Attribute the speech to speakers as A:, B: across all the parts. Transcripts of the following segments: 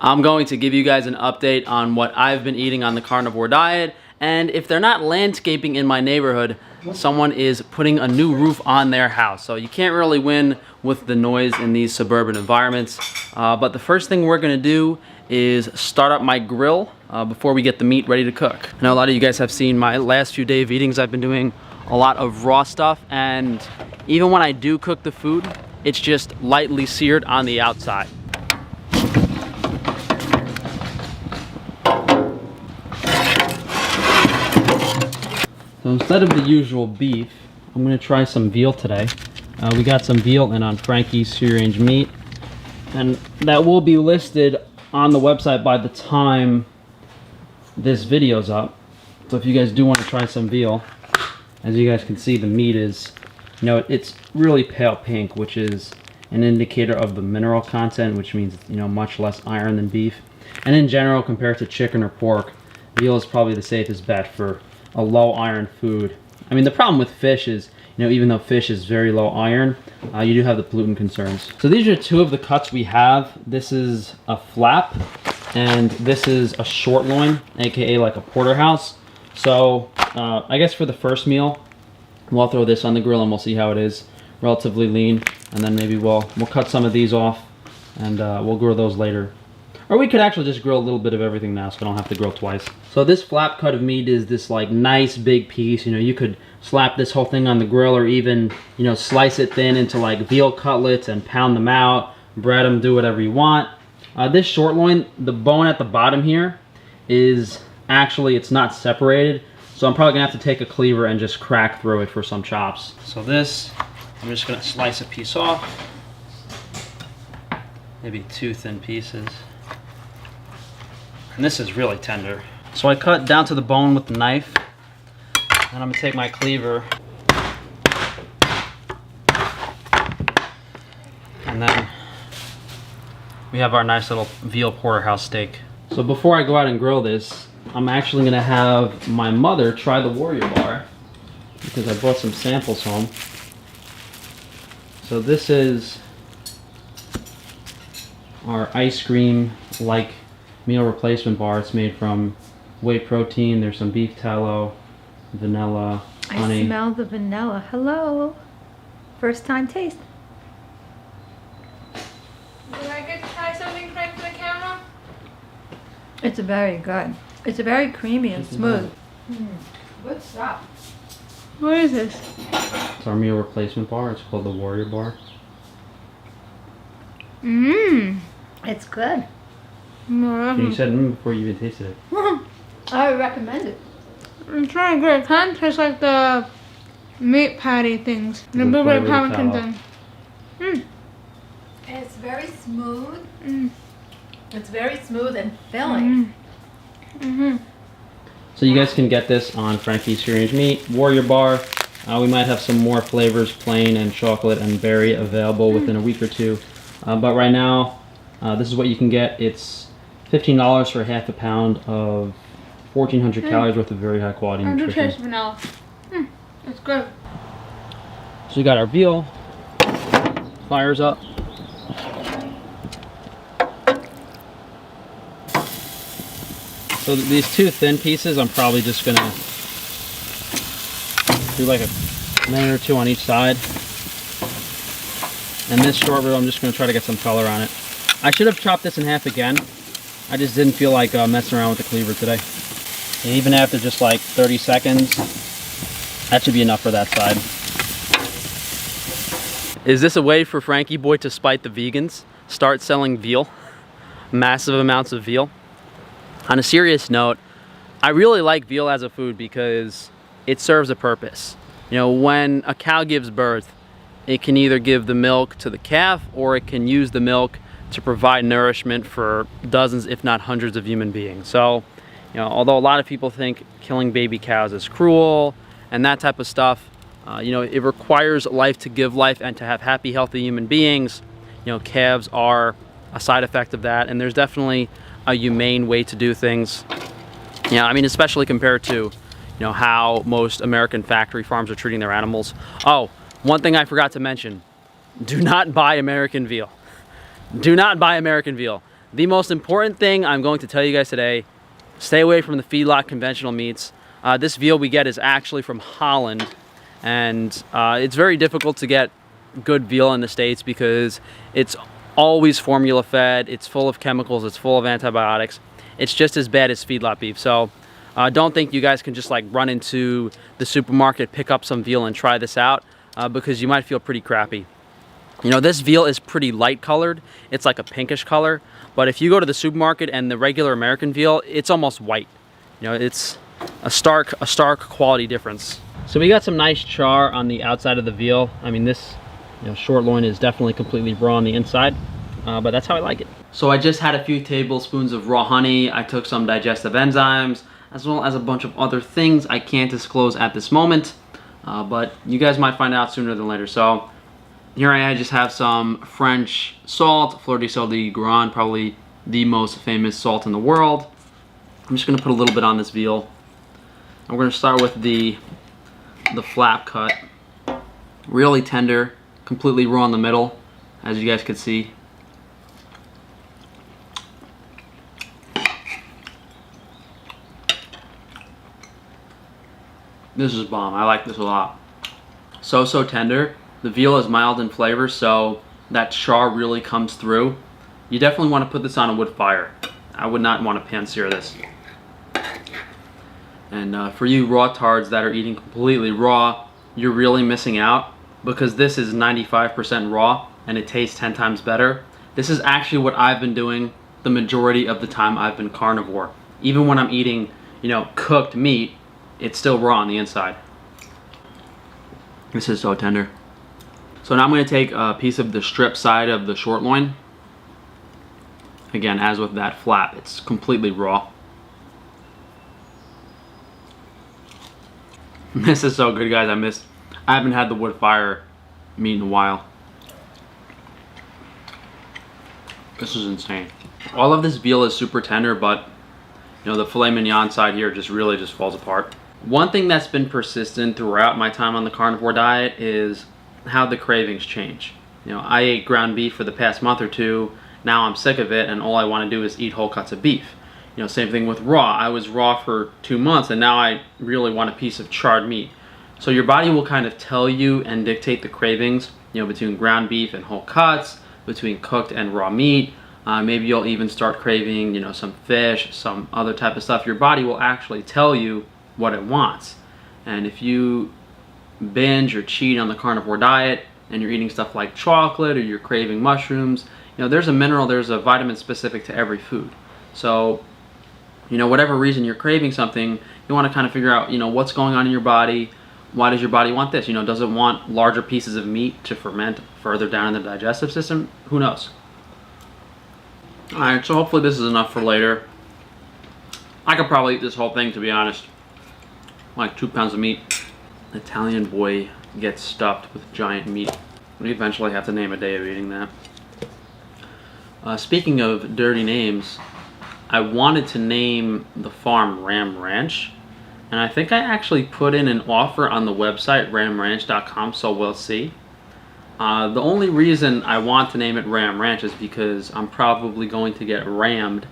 A: I'm going to give you guys an update on what I've been eating on the carnivore diet, and if they're not landscaping in my neighborhood, someone is putting a new roof on their house. So you can't really win with the noise in these suburban environments. But the first thing we're gonna do is start up my grill before we get the meat ready to cook. I know a lot of you guys have seen my last few day of eatings. I've been doing a lot of raw stuff, and even when I do cook the food, it's just lightly seared on the outside. So instead of the usual beef, I'm gonna try some veal today. We got some veal in on Frankie's Free Range Meat, and that will be listed on the website by the time this video's up. So if you guys do want to try some veal, as you guys can see, the meat is, it's really pale pink, which is an indicator of the mineral content, which means, much less iron than beef. And in general, compared to chicken or pork, veal is probably the safest bet for a low iron food. I mean, the problem with fish is, even though fish is very low iron, you do have the pollutant concerns. So these are two of the cuts we have. This is a flap, and this is a short loin, aka like a porterhouse. So I guess for the first meal, we'll throw this on the grill and we'll see how it is. Relatively lean, and then maybe we'll cut some of these off and we'll grill those later. Or we could actually just grill a little bit of everything now, so I don't have to grill twice. So this flap cut of meat is this like nice big piece. You could slap this whole thing on the grill, or even, slice it thin into like veal cutlets and pound them out, bread them, do whatever you want. This short loin, the bone at the bottom here is actually, it's not separated. So I'm probably gonna have to take a cleaver and just crack through it for some chops. So this, I'm just gonna slice a piece off. Maybe 2 thin pieces. And this is really tender. So I cut down to the bone with the knife, and I'm gonna take my cleaver, and then we have our nice little veal porterhouse steak. So before I go out and grill this, I'm actually gonna have my mother try the Warrior Bar, because I brought some samples home. So this is our ice cream like meal replacement bar. It's made from whey protein. There's some beef tallow, vanilla, honey.
B: I smell the vanilla. Hello. First time taste.
C: Did I get to try something, Frank, for the camera?
B: It's very good. It's very creamy and smooth.
C: Good stuff.
B: What is this?
A: It's our meal replacement bar. It's called the Warrior Bar.
B: It's good.
A: You said before you even tasted it.
B: I would recommend it.
C: It's really good. It kind of tastes like the meat patty things. The blueberry pumpkin thing.
B: It's very smooth. It's very smooth and filling.
A: So you guys can get this on Frankie's Free Range Meat, Warrior Bar. We might have some more flavors, plain and chocolate and berry, available within a week or two. But right now, this is what you can get. It's $15 for half a pound of 1,400 calories worth of very high quality nutrition.
C: I do taste vanilla. It's good.
A: So we got our veal. Fire's up. So these 2 thin pieces, I'm probably just gonna do like a minute or 2 on each side. And this short rib, I'm just gonna try to get some color on it. I should have chopped this in half again. I just didn't feel like messing around with the cleaver today. And even after just like 30 seconds, that should be enough for that side. Is this a way for Frankie Boy to spite the vegans? Start selling veal? Massive amounts of veal? On a serious note, I really like veal as a food because it serves a purpose. When a cow gives birth, it can either give the milk to the calf, or it can use the milk to provide nourishment for dozens, if not hundreds, of human beings. So, although a lot of people think killing baby cows is cruel and that type of stuff, it requires life to give life and to have happy, healthy human beings. Calves are a side effect of that, and there's definitely a humane way to do things. I mean, especially compared to, how most American factory farms are treating their animals. Oh, one thing I forgot to mention: do not buy American veal. Do not buy American veal. the most important thing I'm going to tell you guys today, stay away from the feedlot conventional meats. This veal we get is actually from Holland, and it's very difficult to get good veal in the States because it's always formula fed, it's full of chemicals, it's full of antibiotics. It's just as bad as feedlot beef. So don't think you guys can just like run into the supermarket, pick up some veal and try this out because you might feel pretty crappy. You know, this veal is pretty light colored. It's like a pinkish color. But if you go to the supermarket and the regular American veal, it's almost white. You know, it's a stark quality difference. So we got some nice char on the outside of the veal. I mean, this short loin is definitely completely raw on the inside, but that's how I like it. So I just had a few tablespoons of raw honey. I took some digestive enzymes, as well as a bunch of other things I can't disclose at this moment, but you guys might find out sooner than later. So here I just have some French salt, fleur de sel de Guérande, probably the most famous salt in the world. I'm just gonna put a little bit on this veal. And we're gonna start with the flap cut. Really tender, completely raw in the middle, as you guys can see. This is bomb. I like this a lot. So tender. The veal is mild in flavor, so that char really comes through. You definitely want to put this on a wood fire. I would not want to pan sear this. And for you raw tards that are eating completely raw, you're really missing out because this is 95% raw and it tastes 10 times better. This is actually what I've been doing the majority of the time I've been carnivore. Even when I'm eating, cooked meat, it's still raw on the inside. This is so tender. So now I'm going to take a piece of the strip side of the short loin. Again, as with that flap, it's completely raw. This is so good, guys. I haven't had the wood fire meat in a while. This is insane. All of this veal is super tender, but the filet mignon side here really just falls apart. One thing that's been persistent throughout my time on the carnivore diet is how the cravings change. I ate ground beef for the past month or two. Now I'm sick of it and all I want to do is eat whole cuts of beef. Same thing with raw. I was raw for 2 months and now I really want a piece of charred meat. So your body will kind of tell you and dictate the cravings, between ground beef and whole cuts, between cooked and raw meat. Maybe you'll even start craving, some fish, some other type of stuff. Your body will actually tell you what it wants. And if you binge or cheat on the carnivore diet and you're eating stuff like chocolate or you're craving mushrooms, there's a mineral, there's a vitamin specific to every food. So, whatever reason you're craving something, you want to kind of figure out, what's going on in your body. Why does your body want this? Does it want larger pieces of meat to ferment further down in the digestive system? Who knows? Alright, so hopefully this is enough for later. I could probably eat this whole thing, to be honest. Like 2 pounds of meat. Italian boy gets stuffed with giant meat. We eventually have to name a day of eating that. Speaking of dirty names, I wanted to name the farm Ram Ranch, and I think I actually put in an offer on the website ramranch.com, so we'll see. The only reason I want to name it Ram Ranch is because I'm probably going to get rammed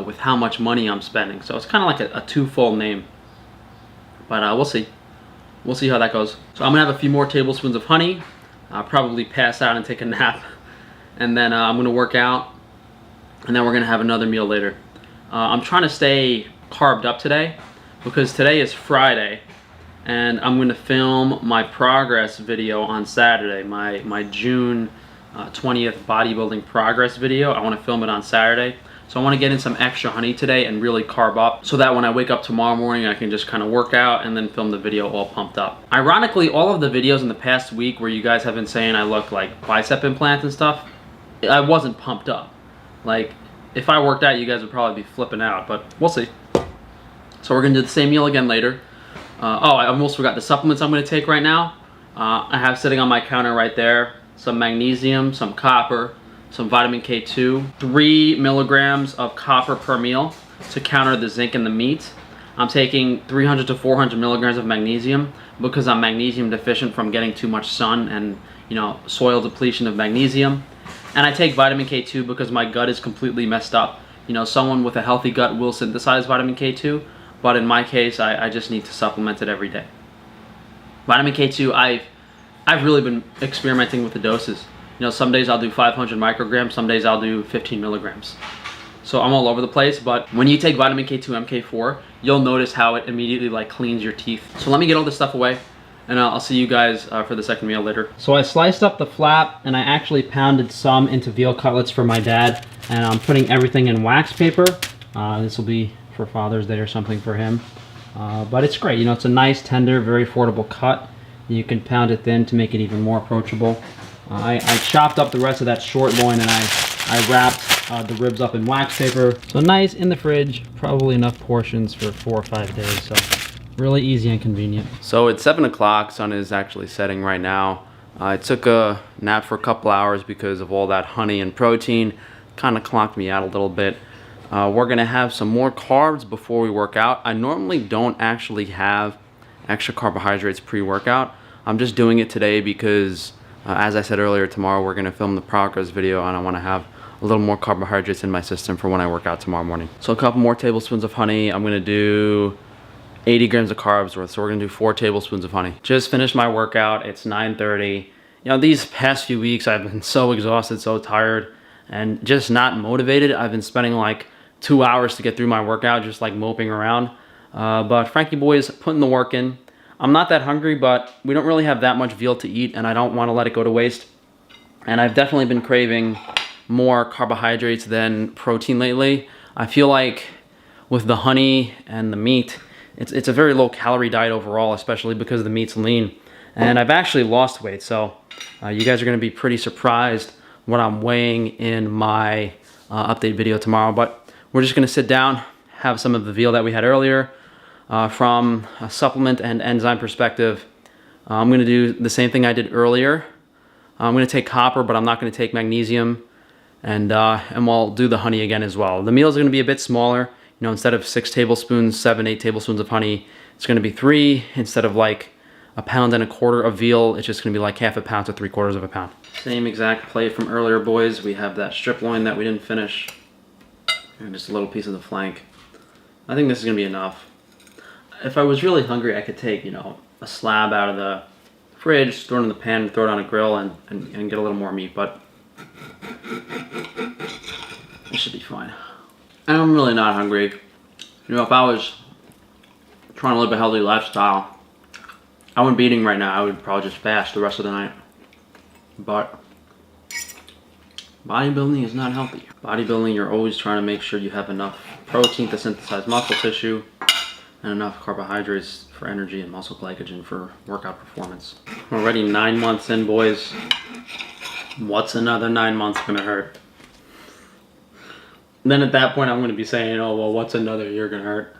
A: with how much money I'm spending. So it's kind of like a twofold name, but we'll see. We'll see how that goes. So I'm gonna have a few more tablespoons of honey. I'll probably pass out and take a nap, and then I'm gonna work out, and then we're gonna have another meal later. I'm trying to stay carved up today because today is Friday, and I'm gonna film my progress video on Saturday. My June 20th bodybuilding progress video. I want to film it on Saturday. So I want to get in some extra honey today and really carb up so that when I wake up tomorrow morning I can just kind of work out and then film the video all pumped up. Ironically, all of the videos in the past week where you guys have been saying I look like bicep implants and stuff, I wasn't pumped up. Like, if I worked out, you guys would probably be flipping out, but we'll see. So we're going to do the same meal again later. Oh, I almost forgot the supplements I'm going to take right now. I have sitting on my counter right there some magnesium, some copper, some vitamin K2, 3 milligrams of copper per meal to counter the zinc in the meat. I'm taking 300 to 400 milligrams of magnesium because I'm magnesium deficient from getting too much sun and soil depletion of magnesium. And I take vitamin K2 because my gut is completely messed up. You know, someone with a healthy gut will synthesize vitamin K2, but in my case, I just need to supplement it every day. Vitamin K2, I've really been experimenting with the doses. You know, some days I'll do 500 micrograms, some days I'll do 15 milligrams. So I'm all over the place, but when you take vitamin K2 MK4, you'll notice how it immediately like cleans your teeth. So let me get all this stuff away, and I'll see you guys for the second meal later. So I sliced up the flap, and I actually pounded some into veal cutlets for my dad, and I'm putting everything in wax paper. This will be for Father's Day or something for him. But it's great, you know, it's a nice, tender, very affordable cut. You can pound it thin to make it even more approachable. I chopped up the rest of that short loin, and I wrapped the ribs up in wax paper. So nice in the fridge, probably enough portions for 4 or 5 days, so really easy and convenient. So it's 7 o'clock, sun is actually setting right now. I took a nap for a couple hours because of all that honey and protein. Kind of clocked me out a little bit. We're gonna have some more carbs before we work out. I normally don't actually have extra carbohydrates pre-workout. I'm just doing it today because as I said earlier, tomorrow we're gonna film the progress video, and I wanna have a little more carbohydrates in my system for when I work out tomorrow morning. So a couple more tablespoons of honey. I'm gonna do 80 grams of carbs worth, so we're gonna do 4 tablespoons of honey. Just finished my workout, it's 9:30. You know, these past few weeks I've been so exhausted, so tired, and just not motivated. I've been spending like 2 hours to get through my workout, just like moping around. But Frankie Boy is putting the work in. I'm not that hungry, but we don't really have that much veal to eat, and I don't want to let it go to waste. And I've definitely been craving more carbohydrates than protein lately. I feel like with the honey and the meat, it's a very low calorie diet overall, especially because the meat's lean. And I've actually lost weight, so you guys are gonna be pretty surprised when I'm weighing in my update video tomorrow. But we're just gonna sit down, have some of the veal that we had earlier. From a supplement and enzyme perspective, I'm going to do the same thing I did earlier. I'm going to take copper, but I'm not going to take magnesium, and we'll do the honey again as well. The meals are going to be a bit smaller. You know, instead of 6 tablespoons, 7, 8 tablespoons of honey, it's going to be 3. Instead of like 1.25 pounds of veal, it's just going to be like 1/2 pound to 3/4 pound. Same exact plate from earlier, boys. We have that strip loin that we didn't finish, and just a little piece of the flank. I think this is going to be enough. If I was really hungry, I could take, you know, a slab out of the fridge, throw it in the pan, throw it on a grill, and get a little more meat, but it should be fine. And I'm really not hungry. You know, if I was trying to live a healthy lifestyle, I wouldn't be eating right now. I would probably just fast the rest of the night. But bodybuilding is not healthy. Bodybuilding, you're always trying to make sure you have enough protein to synthesize muscle tissue, and enough carbohydrates for energy and muscle glycogen for workout performance. I'm already 9 months in, boys. What's another 9 months gonna hurt? Then at that point, I'm gonna be saying, oh, well, what's another year gonna hurt?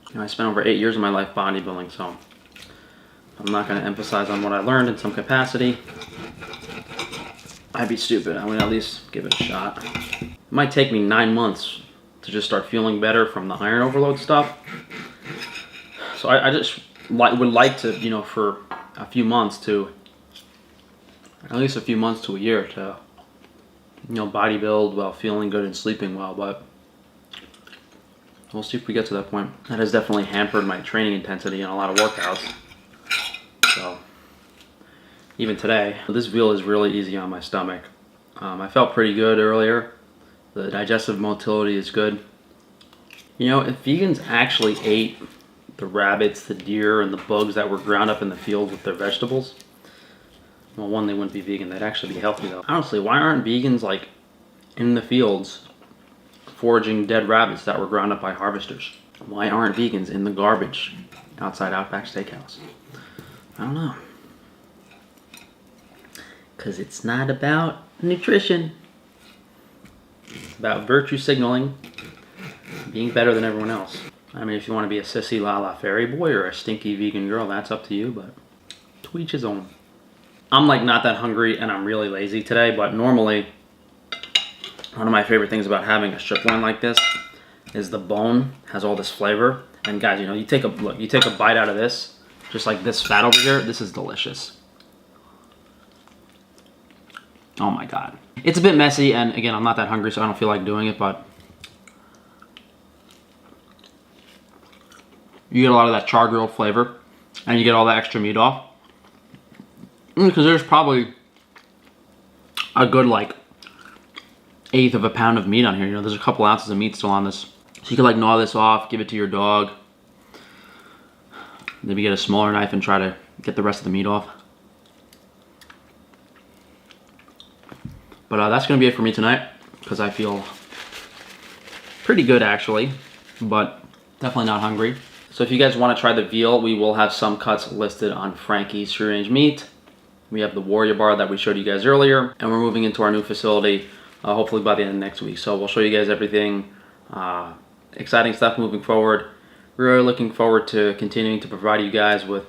A: You know, I spent over 8 years of my life bodybuilding, so I'm not gonna emphasize on what I learned in some capacity. I'd be stupid. I'm gonna at least give it a shot. It might take me 9 months to just start feeling better from the iron overload stuff. So I just would like to, you know, for a few months to, at least a few months to a year to, you know, bodybuild while feeling good and sleeping well, but we'll see if we get to that point. That has definitely hampered my training intensity and a lot of workouts. So even today, this veal is really easy on my stomach. I felt pretty good earlier. The digestive motility is good. You know, if vegans actually ate the rabbits, the deer, and the bugs that were ground up in the field with their vegetables, well, one, they wouldn't be vegan. They'd actually be healthy, though. Honestly, why aren't vegans, like, in the fields foraging dead rabbits that were ground up by harvesters? Why aren't vegans in the garbage outside Outback Steakhouse? I don't know. Because it's not about nutrition. It's about virtue signaling, being better than everyone else. I mean, if you want to be a sissy la fairy boy or a stinky vegan girl, that's up to you, but to each his own. I'm like not that hungry and I'm really lazy today, but normally one of my favorite things about having a strip loin like this is the bone has all this flavor. And guys, you know, you take a bite out of this, just like this fat over here, this is delicious. Oh my God. It's a bit messy, and again, I'm not that hungry, so I don't feel like doing it, but you get a lot of that char grilled flavor, and you get all that extra meat off. Because there's probably a good, like, 1/8 of a pound of meat on here. You know, there's a couple ounces of meat still on this. So you can, like, gnaw this off, give it to your dog. Maybe get a smaller knife and try to get the rest of the meat off. But that's going to be it for me tonight, because I feel pretty good, actually, but definitely not hungry. So if you guys want to try the veal, we will have some cuts listed on Frankie's Free Range Meat. We have the Warrior Bar that we showed you guys earlier, and we're moving into our new facility hopefully by the end of next week. So we'll show you guys everything, exciting stuff moving forward. We're really looking forward to continuing to provide you guys with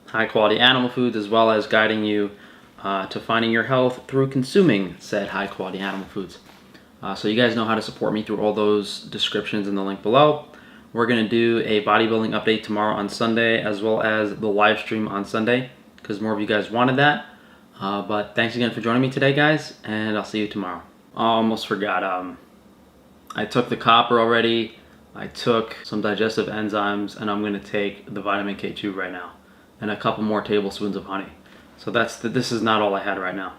A: high quality animal foods, as well as guiding you to finding your health through consuming said high quality animal foods. So you guys know how to support me through all those descriptions in the link below. We're going to do a bodybuilding update tomorrow on Sunday, as well as the live stream on Sunday, because more of you guys wanted that. But thanks again for joining me today, guys, and I'll see you tomorrow. I almost forgot, I took the copper already, I took some digestive enzymes, and I'm going to take the vitamin K2 right now, and a couple more tablespoons of honey. So this is not all I had right now.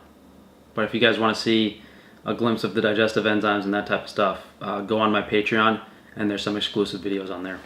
A: But if you guys want to see a glimpse of the digestive enzymes and that type of stuff, go on my Patreon, and there's some exclusive videos on there.